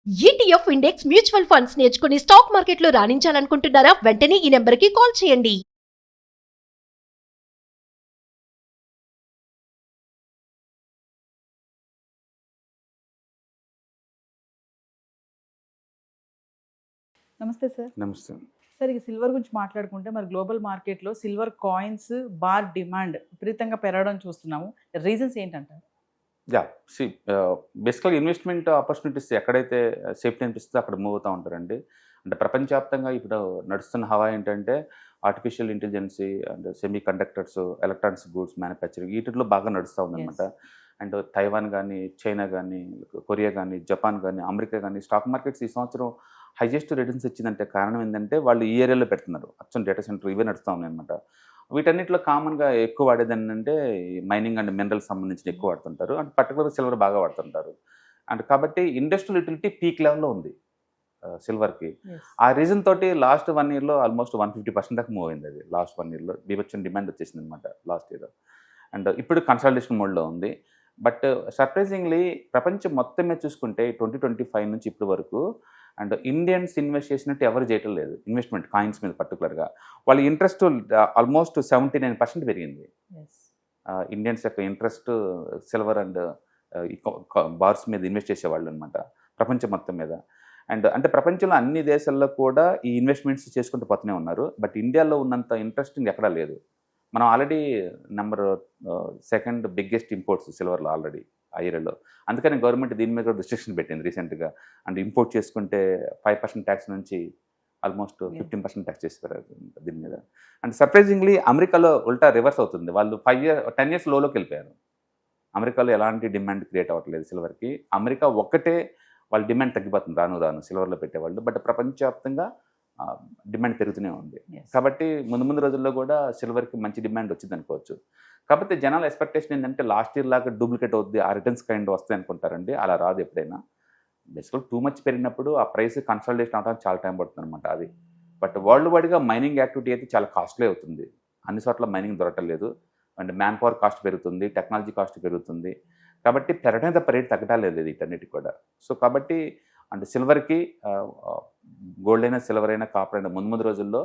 ETF index mutual funds నేర్చుకుని stock మార్కెట్లో రాణించాలనుకుంటున్నారా? వెంటనే ఈ నెంబర్కి కాల్ చేయండి. నమస్తే సార్. నమస్తే. సార్, ఇక సిల్వర్ గురించి మాట్లాడుకుంటే మరి గ్లోబల్ మార్కెట్‌లో సిల్వర్ కాయిన్స్, బార్ డిమాండ్ విపరీతంగా పెరగడం చూస్తున్నాము. రీజన్స్ ఏంటంటారు? యాహ్! సీ బేసికల్‌గా ఇన్వెస్ట్‌మెంట్ ఆపర్చునిటీస్ ఎక్కడైతే సేఫ్టీ అనిపిస్తుందో అక్కడ మూవ్ అవుతా ఉంటారండి. అంటే ప్రపంచవ్యాప్తంగా ఇప్పుడు నడుస్తున్న హవా ఏంటంటే artificial intelligence and semi conductors, electronics goods manufacturing వీటిల్లో బాగా నడుస్తా ఉందనమాట. యెస్. అండ్ తైవాన్ గానీ, చైనా గానీ, కొరియా గానీ, జపాన్ గానీ, అమెరికా గానీ స్టాక్ మార్కెట్స్ ఈ సంవత్సరం హైయెస్ట్ రిటర్న్స్ ఇచ్చిందంటే కారణం ఏందంటే వాళ్ళు ఈ ఏరియాలో పెడుతున్నారు. అచ్చం డేటా సెంటర్ ఇవే నడుస్తా ఉన్నాయన్నమాట. వీటన్నిటిలో కామన్‌గా ఎక్కువ వాడేదేంటంటే మైనింగ్ అండ్ మినరల్స్ సంబంధించిన ఎక్కువ వాడుతుంటారు. అండ్ పర్టికులర్‌గా సిల్వర్ బాగా వాడుతుంటారు. అండ్ కాబట్టి ఇండస్ట్రియల్ యుటిలిటీ పీక్ లెవెల్‌లో ఉంది సిల్వర్‌కి. యెస్. ఆ రీజన్ తోటి లాస్ట్ 1 ఇయర్‌లో ఆల్మోస్ట్ 150% దాకా మూవ్ అయింది అది. లాస్ట్ 1 ఇయర్‌లో బీభత్సం డిమాండ్ వచ్చేసిందనమాట లాస్ట్ ఇయర్. అండ్ ఇప్పుడు కన్సాలిడేషన్ మోడ్‌లో ఉంది. బట్ సర్ప్రైజింగ్‌లీ ప్రపంచం మొత్తం మీద చూసుకుంటే 2025 నుంచి ఇప్పటి వరకు అండ్ ఇండియన్స్ ఇన్వెస్ట్ చేసినట్టు ఎవరు చేయటం లేదు. ఇన్వెస్ట్‌మెంట్ కాయిన్స్ మీద పర్టిక్యులర్‌గా. వాళ్ళ ఇంట్రెస్ట్ ఆల్మోస్ట్ 79% పెరిగింది. యెస్. ఇండియన్స్ యొక్క ఇంట్రెస్ట్ సిల్వర్ అండ్ ఈ బార్స్ మీద ఇన్వెస్ట్ చేసేవాళ్ళనమాట ప్రపంచం మొత్తం మీద. అండ్ అంటే ప్రపంచంలో అన్ని దేశాల్లో కూడా ఈ ఇన్వెస్ట్‌మెంట్స్ చేసుకుంటూ పోతూనే ఉన్నారు. బట్ ఇండియాలో ఉన్నంత ఇంట్రెస్టింగ్ ఎక్కడా లేదు. మనం already number second biggest imports సిల్వర్‌లో ఆల్రెడీ ఆ ఇయర్‌లో. అందుకని గవర్నమెంట్ దీని మీద కూడా రిస్ట్రిక్షన్ పెట్టింది రీసెంట్‌గా. అండ్ ఇంపోర్ట్ చేసుకుంటే 5% ట్యాక్స్ నుంచి ఆల్మోస్ట్ 15% ట్యాక్స్ చేసేవారు దీని మీద. అండ్ సర్ప్రైజింగ్‌లీ అమెరికాలో ఉల్టా రివర్స్ అవుతుంది. వాళ్ళు 10 ఇయర్స్ లోలోకి వెళ్ళిపోయారు. అమెరికాలో ఎలాంటి డిమాండ్ క్రియేట్ అవ్వట్లేదు సిల్వర్‌కి. అమెరికా ఒక్కటే వాళ్ళ డిమాండ్ తగ్గిపోతుంది రాను రాను సిల్వర్‌లో పెట్టేవాళ్ళు. బట్ ప్రపంచవ్యాప్తంగా డిమాండ్ పెరుగుతూనే ఉంది. యెస్. కాబట్టి ముందు ముందు రోజుల్లో కూడా సిల్వర్‌కి మంచి డిమాండ్ వచ్చిందనుకోవచ్చు. కాకపోతే జనాల ఎక్స్‌పెక్టేషన్ ఏంటంటే లాస్ట్ ఇయర్ లాగా డూప్లికేట్ అవుద్ది. ఆ రిటర్న్స్ కైండ్ వస్తాయి అనుకుంటారండి. అలా రాదు ఎప్పుడైనా. బేసికల్‌గా టూ మచ్ పెరిగినప్పుడు ఆ ప్రైస్ కన్సాలిడేషన్ అవ్వడానికి చాలా టైం పడుతుందనమాట అది. బట్ వరల్డ్ వైడ్‌గా మైనింగ్ యాక్టివిటీ అయితే చాలా కాస్ట్‌లీ అవుతుంది. అన్ని చోట్ల మైనింగ్ దొరకట్లేదు. అండ్ మ్యాన్ పవర్ కాస్ట్ పెరుగుతుంది. టెక్నాలజీ కాస్ట్ పెరుగుతుంది. కాబట్టి పెరగడమే తప్ప రేట్ తగ్గడం లేదు వీటన్నిటికి కూడా. సో కాబట్టి అంటే సిల్వర్‌కి గోల్డ్ అయినా, సిల్వర్ అయినా, కాపర్ అయినా ముందు ముందు రోజుల్లో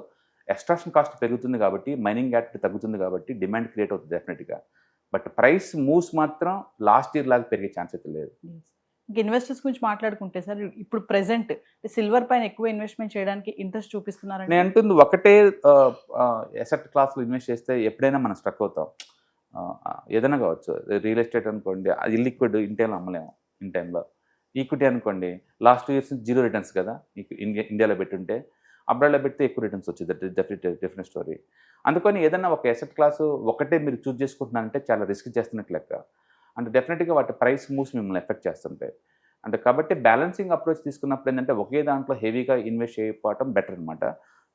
ఎక్స్ట్రాక్షన్ కాస్ట్ పెరుగుతుంది కాబట్టి, మైనింగ్ యాక్టివిటీ తగ్గుతుంది కాబట్టి డిమాండ్ క్రియేట్ అవుతుంది డెఫినెట్‌గా. బట్ ప్రైస్ మూవ్స్ మాత్రం లాస్ట్ ఇయర్ లాగా పెరిగే ఛాన్స్ అయితే లేదు. యెస్. ఇంక ఇన్వెస్టర్స్ గురించి మాట్లాడుకుంటే సార్, ఇప్పుడు ప్రెజెంట్ సిల్వర్ పైన ఎక్కువ ఇన్వెస్ట్‌మెంట్ చేయడానికి ఇంట్రెస్ట్ చూపిస్తున్నారంటే? నేను అంటుంది ఒకటే అసెట్ క్లాస్‌లో ఇన్వెస్ట్ చేస్తే ఎప్పుడైనా మనం స్ట్రక్ అవుతాం. ఏదైనా కావచ్చు. రియల్ ఎస్టేట్ అనుకోండి, అది ఇల్లిక్విడ్ ఇన్ టైమ్‌లో అమ్మలేము ఇన్ టైమ్‌లో. ఈక్విటీ అనుకోండి లాస్ట్ 2 ఇయర్స్ నుంచి 0 రిటర్న్స్ కదా! మీకు ఇండియాలో పెట్టుంటే. అబ్రాడ్‌లో పెడితే ఎక్కువ రిటర్న్స్ వచ్చేది. Definite story. అందుకని ఏదైనా ఒక అసెట్ క్లాసు ఒకటే మీరు చూజ్ చేసుకుంటున్నారంటే చాలా రిస్క్ చేస్తున్నట్టు లెక్క. అంటే డెఫినెట్‌గా వాటి ప్రైస్ మూవ్స్ మిమ్మల్ని ఎఫెక్ట్ చేస్తుంటాయి. అంటే కాబట్టి బ్యాలెన్సింగ్ అప్రోచ్ తీసుకున్నప్పుడు ఏంటంటే ఒకే దాంట్లో హెవీగా ఇన్వెస్ట్ చేయకపోవడం బెటర్ అనమాట.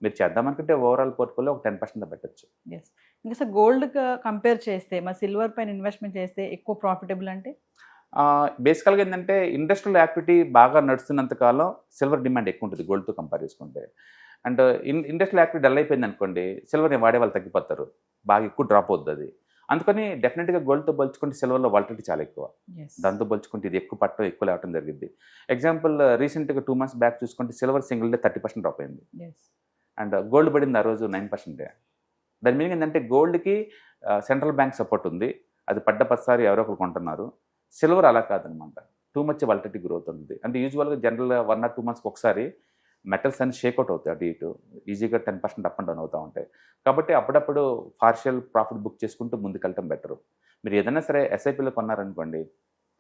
మీరు చేద్దామనుకుంటే ఓవరాల్ పోర్ట్‌ఫోలియో ఒక 10% పెట్టొచ్చు. యెస్. ఇంకా సార్, గోల్డ్ కంపేర్ చేస్తే మరి సిల్వర్ పైన ఇన్వెస్ట్‌మెంట్ చేస్తే ఎక్కువ ప్రాఫిటబుల్ అంటే? బేసికల్‌గా ఏందంటే ఇండస్ట్రియల్ యాక్టివిటీ బాగా నడుస్తున్నంత కాలం సిల్వర్ డిమాండ్ ఎక్కువ ఉంటుంది గోల్డ్‌తో కంపేర్ చేసుకుంటే. అండ్ ఇండస్ట్రియల్ యాక్టివిటీ డల్ అయిపోయిందనుకోండి సిల్వర్‌ని వాడేవాళ్ళు తగ్గిపోతారు. బాగా ఎక్కువ డ్రాప్ అవుద్ది అది. అందుకని డెఫినెట్‌గా గోల్డ్‌తో పోల్చుకుంటే సిల్వర్‌లో వాలటిలిటీ చాలా ఎక్కువ. యెస్. దాంతో పోల్చుకుంటే ఇది ఎక్కువ పట్టడం, ఎక్కువ లేవటం జరిగిద్ది. ఎగ్జాంపుల్ రీసెంట్‌గా 2 మంత్స్ బ్యాక్ చూసుకుంటే సిల్వర్ సింగిల్ డే 30% డ్రాప్ అయింది. యెస్. అండ్ గోల్డ్ పడింది ఆ రోజు 9%. దాని మీనింగ్ ఏంటంటే గోల్డ్‌కి సెంట్రల్ బ్యాంక్ సపోర్ట్ ఉంది. అది పడ్డ ప్రతిసారి ఎవరో ఒకరు కొంటున్నారు. సిల్వర్ అలా కాదనమాట. టూ మచ్ వాలటిలిటీ గ్రోత్ ఉంది. అంటే యూజువల్‌గా జనరల్‌గా 1 ఆర్ 2 మంత్స్‌కి ఒకసారి మెటల్స్ అన్ని షేక్అవుట్ అవుతాయి అటు ఇటు. ఈజీగా 10% అప్ అండ్ డౌన్ అవుతా ఉంటాయి. కాబట్టి అప్పుడప్పుడు పార్షియల్ ప్రాఫిట్ బుక్ చేసుకుంటూ ముందుకెళ్ళటం బెటరు. మీరు ఏదైనా సరే ఎస్ఐపీలో కొన్నారనుకోండి,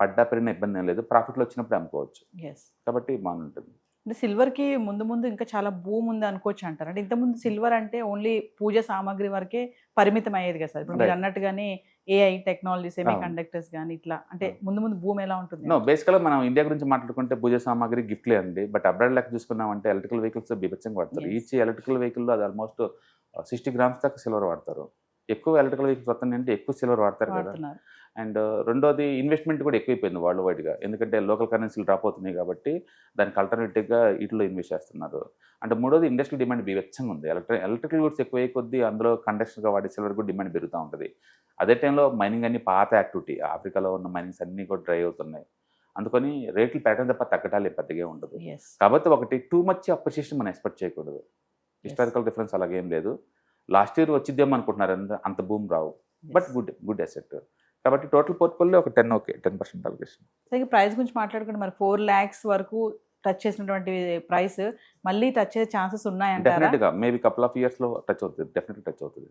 పడ్డా పెరిగినా ఇబ్బంది ఏం లేదు. ప్రాఫిట్‌లో వచ్చినప్పుడు అమ్ముకోవచ్చు. యెస్. కాబట్టి బాగుంటుంది. అంటే సిల్వర్‌కి ముందు ముందు ఇంకా చాలా బూమ్ ఉంది అనుకోవచ్చు అంటారా? అంటే ఇంతకుముందు సిల్వర్ అంటే ఓన్లీ పూజ సామాగ్రి వరకే పరిమితం అయ్యేది కదా సార్. ఇప్పుడు మీరు రైట్. అన్నట్టుగానే ఏఐ టెక్నాలజీ, సెమీ అవును. కండక్టర్స్ గాని ఇట్లా అంటే అవును. ముందు ముందు బూమ్ ఎలా ఉంటుంది? బేసికల్‌గా మనం ఇండియా గురించి మాట్లాడుకుంటే పూజ సామాగ్రి గిఫ్ట్‌లే అండి. బట్ అబ్రాడ్ లెక్క చూసుకున్నామంటే ఎలక్ట్రికల్ వెహికల్స్ బీభత్సంగా వాడతారు. Yes. ఈచ్ ఎలక్ట్రికల్ వెహికల్‌లో అది ఆల్మోస్ట్ 60 గ్రామ్స్ దాకా సిల్వర్ వాడతారు. ఎక్కువ ఎలక్ట్రికల్ వెహికల్స్ వస్తున్నాయంటే ఎక్కువ సిల్వర్ వాడతారు కదా! వాడుతున్నారు. అండ్ రెండోది ఇన్వెస్ట్‌మెంట్ కూడా ఎక్కువైపోయింది వరల్డ్ వైడ్‌గా. ఎందుకంటే లోకల్ కరెన్సీలు డ్రాప్ అవుతున్నాయి కాబట్టి దానికి ఆల్టర్‌నేటివ్‌గా ఈటిలో ఇన్వెస్ట్ చేస్తున్నారు. అంటే మూడోది ఇండస్ట్రియల్ డిమాండ్ బీభత్సంగా ఉంది. ఎలక్ట్రికల్ గూడ్స్ ఎక్కువయ్యే కొద్దీ అందులో కండక్టర్స్‌గా వాడే సిల్వర్ కూడా డిమాండ్ పెరుగుతా ఉంటది. అదే టైంలో మైనింగ్ అన్ని పాత యాక్టివిటీ. ఆఫ్రికాలో ఉన్న మైనింగ్స్ అన్నీ కూడా డ్రై అవుతున్నాయి. అందుకని రేట్లు పెరగడం తప్ప తగ్గటాలు పెద్దగా ఉండదు. ఎస్. కాబట్టి ఒకటి టూ మచ్ అప్రిషియేషన్ మనం ఎక్స్పెక్ట్ చేయకూడదు. హిస్టారికల్ డిఫరెన్స్ అలాగేం లేదు. లాస్ట్ ఇయర్ వచ్చిద్దేమో అనుకుంటున్నారు, అంత భూమి రావు, బట్ గుడ్ అసెట్. కాబట్టి టోటల్ పోర్ట్ఫోలియో ఒక 10 ఓకే, 10% అలొకేషన్. సో ఇక ప్రైస్ గురించి మాట్లాడుకుంటే మరి 4 lakhs వరకు టచ్ చేసినటువంటి ప్రైస్ మళ్ళీ టచ్ చేసే ఛాన్సెస్ ఉన్నాయంటారా? డెఫినెట్గా మేబీ కపుల్ ఆఫ్ ఇయర్స్లో టచ్ అవుతుంది, డెఫినెట్గా టచ్ అవుతుంది.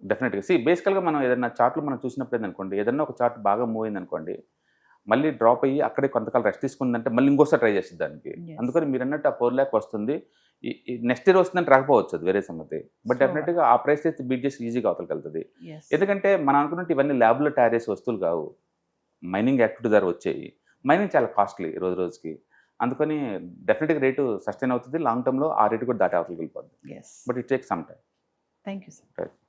డెఫినెట్గా బేసికల్గా మనం ఏదైనా చార్ట్లో మనం చూసినప్పుడు ఏందనుకోండి, ఏదైనా ఒక చార్ట్ బాగా మూవ్ అయింది అనుకోండి, మళ్ళీ డ్రాప్ అయ్యి అక్కడే కొంతకాలం రెస్ట్ తీసుకుందంటే మళ్ళీ ఇంకోసారి ట్రై చేస్తుంది దానికి. Yes. అందుకని మీరు అన్నట్టు ఆ 4 lakh వస్తుంది, నెక్స్ట్ ఇయర్ వస్తుందని రాకపోవచ్చు, అది వేరే సంగతి. బట్ So- డెఫినెట్గా ఆ ప్రైస్ అయితే బీట్ చేసి ఈజీగా అవతలకి వెళ్తుంది. Yes. ఎందుకంటే మనం అనుకున్నట్టు ఇవన్నీ ల్యాబ్లో తయారు చేసే వస్తువులు కావు, మైనింగ్ యాక్టివిటీ ద్వారా వచ్చాయి. మైనింగ్ చాలా కాస్ట్లీ రోజుకి, అందుకని డెఫినెట్గా రేటు సస్టైన్ అవుతుంది. లాంగ్ టర్మ్లో ఆ రేటు కూడా దాటి అవతలకి వెళ్ళిపోద్ది. Yes. But it take some time. Thank you, sir. Right.